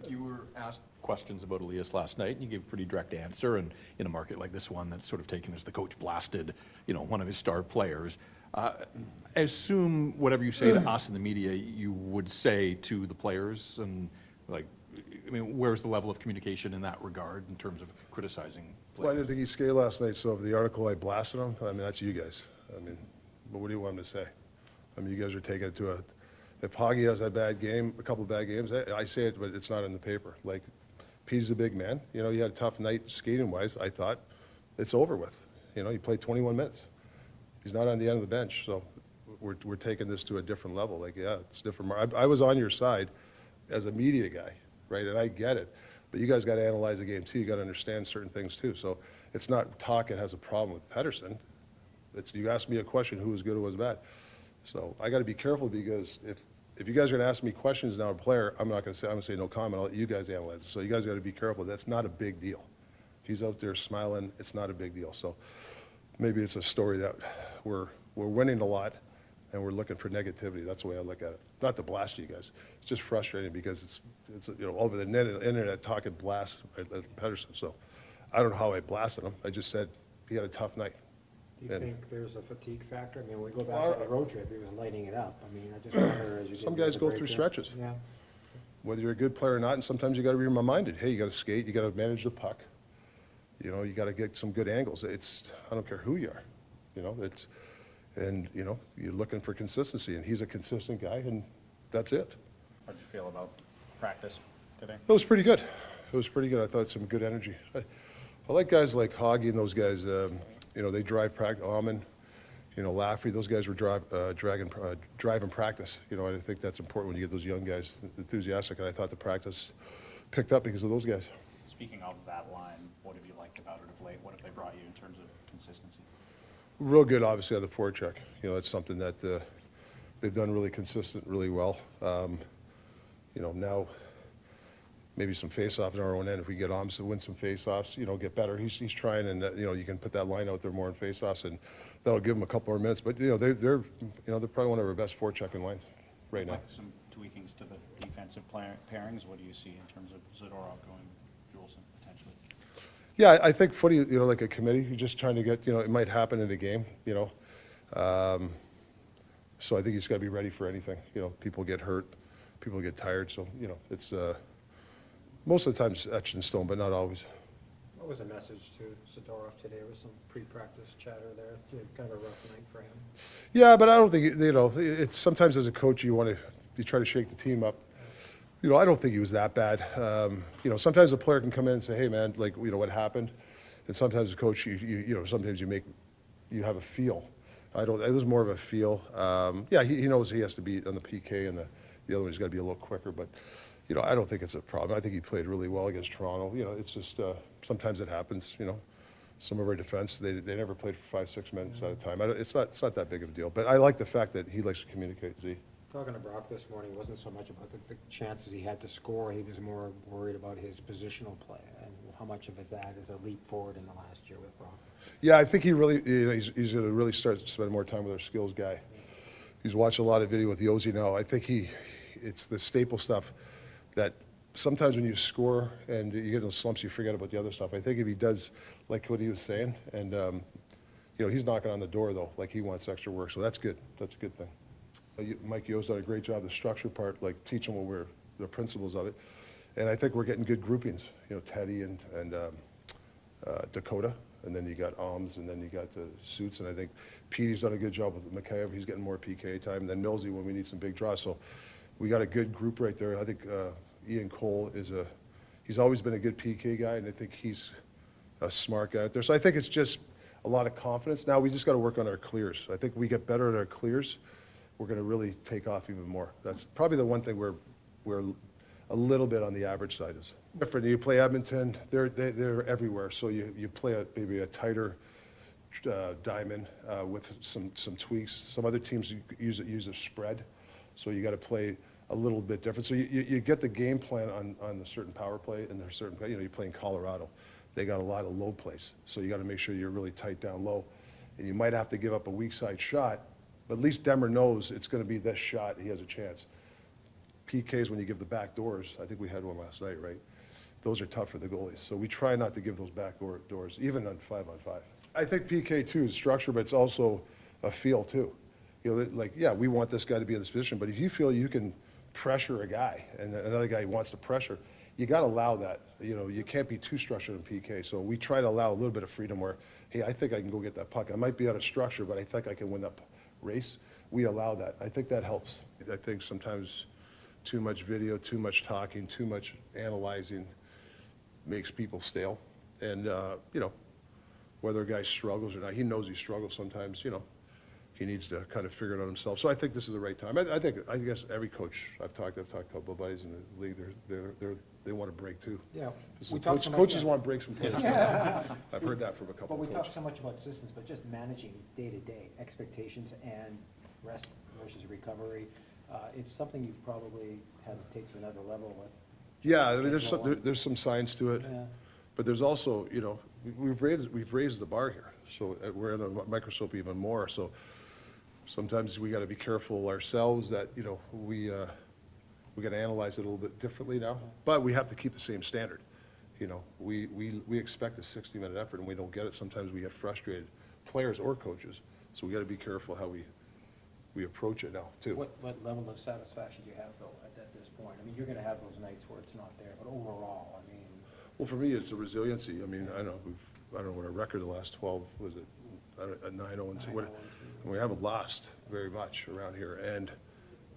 You were asked questions about Elias last night, and you gave a pretty direct answer, and in a market like this one that's sort of taken as the coach blasted, one of his star players. I assume whatever you say to us in the media, you would say to the players, and where's the level of communication in that regard in terms of criticizing players? Well, I didn't think he skated last night, so if the article I blasted him, that's you guys. But what do you want him to say? You guys are taking it to a... If Hoggy has a bad game, a couple of bad games, I say it, but it's not in the paper. Like, Pete's a big man. He had a tough night skating-wise. I thought it's over with. He played 21 minutes. He's not on the end of the bench, so we're taking this to a different level. It's different. I was on your side as a media guy, right? And I get it. But you guys got to analyze the game, too. You got to understand certain things, too. So it's not Tocchet has a problem with Pettersson. You asked me a question, who was good or was bad. So I got to be careful, because if you guys are going to ask me questions now, a player, I'm not going to say, I'm going to say no comment. I'll let you guys analyze it. So you guys got to be careful. That's not a big deal. He's out there smiling. It's not a big deal. So maybe it's a story that we're winning a lot, and we're looking for negativity. That's the way I look at it. Not to blast you guys. It's just frustrating, because it's over the internet talking blast at Pettersson. So I don't know how I blasted him. I just said he had a tough night. Do you think there's a fatigue factor? When we go back to the road trip, he was lighting it up. I just wonder, as you some guys go through stretches. Yeah. Whether you're a good player or not, and sometimes you got to be reminded, hey, you got to skate, you got to manage the puck. You got to get some good angles. I don't care who you are. You're looking for consistency, and he's a consistent guy, and that's it. How did you feel about practice today? It was pretty good. It was pretty good. I thought some good energy. I like guys like Hoggy and those guys. They drive practice. Almond, Laffrey. Those guys were driving practice. I think that's important when you get those young guys enthusiastic. And I thought the practice picked up because of those guys. Speaking of that line, what have you liked about it of late? What have they brought you in terms of consistency? Real good, obviously, on the forecheck. It's something that they've done really consistent, really well. Now maybe some face-offs on our own end. If we get Oms to win some face-offs, get better. He's trying, and you can put that line out there more in face-offs, and that'll give him a couple more minutes. But they're probably one of our best forechecking lines right now. Some tweakings to the defensive pairings. What do you see in terms of Zadorov going Juleson potentially? Yeah, I think footy, like a committee, you're just trying to get, it might happen in a game, So I think he's got to be ready for anything. People get hurt, people get tired, so it's. Most of the time it's etched in stone, but not always. What was the message to Zadorov today? There was some pre-practice chatter there. Kind of a rough night for him. Yeah, but I don't think, it's sometimes as a coach you try to shake the team up. I don't think he was that bad. Sometimes a player can come in and say, hey man, what happened? And sometimes a coach, sometimes you have a feel. It was more of a feel. Yeah, he knows he has to be on the PK, and the other one's got to be a little quicker, but I don't think it's a problem. I think he played really well against Toronto. It's just sometimes it happens. Some of our defense, they never played for 5-6 minutes at a time. It's not that big of a deal. But I like the fact that he likes to communicate. Z. Talking to Brock this morning, it wasn't so much about the chances he had to score. He was more worried about his positional play and how much of that is a leap forward in the last year with Brock. Yeah, I think he really, he's going to really start to spend more time with our skills guy. Yeah. He's watching a lot of video with Yossi now. I think it's the staple stuff that sometimes when you score and you get in those slumps, you forget about the other stuff. I think if he does like what he was saying, and he's knocking on the door though, like he wants extra work, so that's good. That's a good thing. Mike Yo's done a great job, the structure part, like teaching what the principles of it, and I think we're getting good groupings. Teddy and Dakota, and then you got Alms, and then you got the Suits, and I think Petey's done a good job with McKayev. He's getting more PK time, and then Millsy when we need some big draws. So we got a good group right there. I think Ian Cole he's always been a good PK guy, and I think he's a smart guy out there. So I think it's just a lot of confidence. Now we just got to work on our clears. I think we get better at our clears, we're going to really take off even more. That's probably the one thing we're a little bit on the average side is different. You play Edmonton, they're everywhere. So you play maybe a tighter diamond with some tweaks. Some other teams use a spread, so you got to play a little bit different. So you get the game plan on a certain power play, and there's certain, you play in Colorado. They got a lot of low plays, so you got to make sure you're really tight down low, and you might have to give up a weak side shot, but at least Demmer knows it's going to be this shot. He has a chance. PKs, when you give the back doors, I think we had one last night, right? Those are tough for the goalies. So we try not to give those back doors, even on 5-on-5. I think PK too is structure, but it's also a feel too. You know, like, yeah, we want this guy to be in this position, but if you feel you can pressure a guy and another guy wants to pressure, you got to allow that. You know, you can't be too structured in PK. So we try to allow a little bit of freedom where, hey, I think I can go get that puck. I might be out of structure, but I think I can win that race. We allow that. I think that helps. I think sometimes too much video, too much talking, too much analyzing makes people stale. And, you know, whether a guy struggles or not, he knows he struggles sometimes, you know. He needs to kind of figure it out himself. So I think this is the right time. I guess every coach I've talked to a couple of buddies in the league, they want a break too. Yeah. So coaches want breaks from players. I've heard that from a couple But of we coaches. talk so much about systems, but just managing day-to-day expectations and rest versus recovery, it's something you've probably had to take to another level with. Yeah, I mean, schedule and- there's some science to it. Yeah. But there's also, you know, we've raised the bar here. So we're in a microscope even more. So sometimes we got to be careful ourselves that, you know, we got to analyze it a little bit differently now. But we have to keep the same standard. You know, we expect a 60-minute effort, and we don't get it. Sometimes we get frustrated, players or coaches. So we got to be careful how we approach it now too. What level of satisfaction do you have though at this point? I mean, you're going to have those nights where it's not there, but overall, I mean. Well, for me, it's the resiliency. I mean, I don't know what our record the last 12 was. It 9-0 and 2. And we haven't lost very much around here, and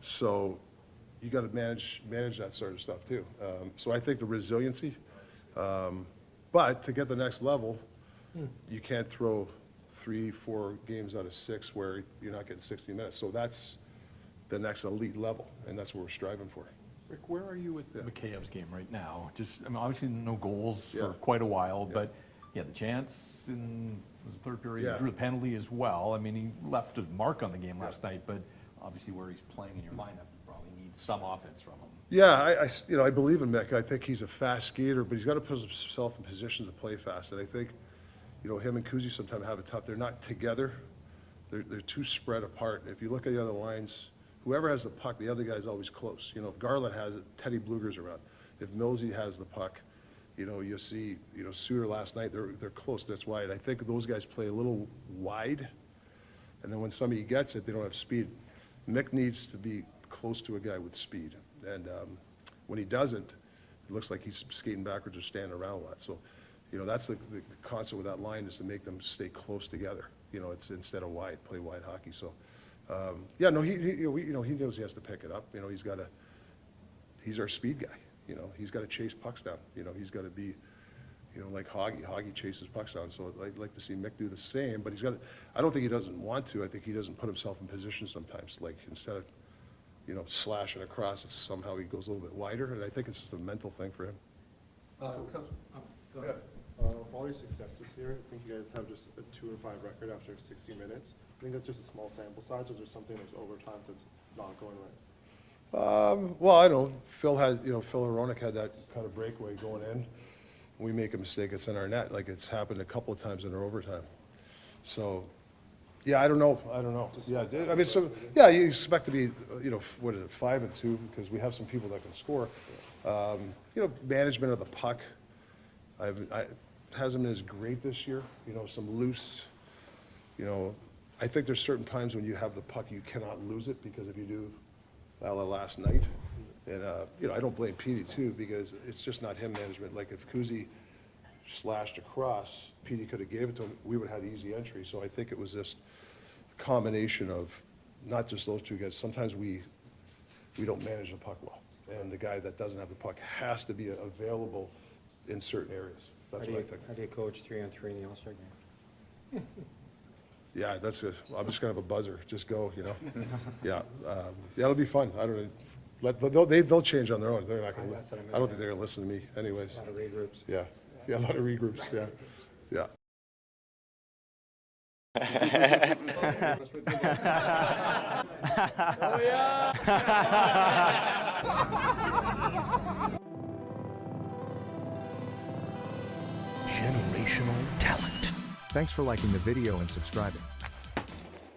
so you got to manage that sort of stuff too. So I think the resiliency, but to get the next level, you can't throw 3-4 games out of 6 where you're not getting 60 minutes. So that's the next elite level, and that's what we're striving for. Rick, where are you with Yeah. Mikheyev's game right now? Just, I mean, obviously no goals Yeah. for quite a while, Yeah. but he had the chance in the third period, Yeah. he drew the penalty as well. I mean, he left a mark on the game last night, but obviously where he's playing in your lineup, you probably need some offense from him. Yeah, you know, I believe in Mick. I think he's a fast skater, but he's got to put himself in position to play fast. And I think, you know, him and Kuzi sometimes have it tough. They're not together. They're too spread apart. If you look at the other lines, whoever has the puck, the other guy's always close. You know, if Garland has it, Teddy Bluger's around. If Millsy has the puck, you know, you'll see, you know, Suter last night, they're close. That's why. And I think those guys play a little wide. And then when somebody gets it, they don't have speed. Mick needs to be close to a guy with speed. And when he doesn't, it looks like he's skating backwards or standing around a lot. So, you know, that's the concept with that line is to make them stay close together. You know, it's instead of wide, play wide hockey. So, yeah, no, he knows he has to pick it up. You know, he's our speed guy. You know, he's got to chase pucks down. You know, he's got to be, you know, like Hoggy. Hoggy chases pucks down. So I'd like to see Mick do the same, but I don't think he doesn't want to. I think he doesn't put himself in position sometimes. Like instead of, you know, slashing across, it's somehow he goes a little bit wider, and I think it's just a mental thing for him. Go ahead. All your success this year, I think you guys have just a 2-5 record after 60 minutes. I think that's just a small sample size, or is there something that's over time that's not going right? Well, I don't know. Phil Hronik had that kind of breakaway going in. We make a mistake, it's in our net. Like it's happened a couple of times in our overtime. So, yeah, I don't know. Yeah, I mean, so yeah, you expect to be, you know, what is it, 5-2 because we have some people that can score. You know, management of the puck. Hasn't been as great this year. You know, some loose. You know, I think there's certain times when you have the puck you cannot lose it because if you do, last night, and you know, I don't blame Petey too because it's just not him management. Like if Kuzi slashed across, Petey could have gave it to him. We would have had easy entry. So I think it was just a combination of not just those two guys. Sometimes we don't manage the puck well, and the guy that doesn't have the puck has to be available in certain areas. That's what I think. How do you coach 3-on-3 in the All-Star game? Yeah, that's it. I'm just gonna have a buzzer. Just go, you know. Yeah, it'll be fun. I don't know. They'll change on their own. They're not gonna. That's what I meant. I don't think they're gonna listen to me, anyways. A lot of regroups. Yeah, a lot of regroups. Yeah, yeah. Oh, yeah! Generational talent. Thanks for liking the video and subscribing.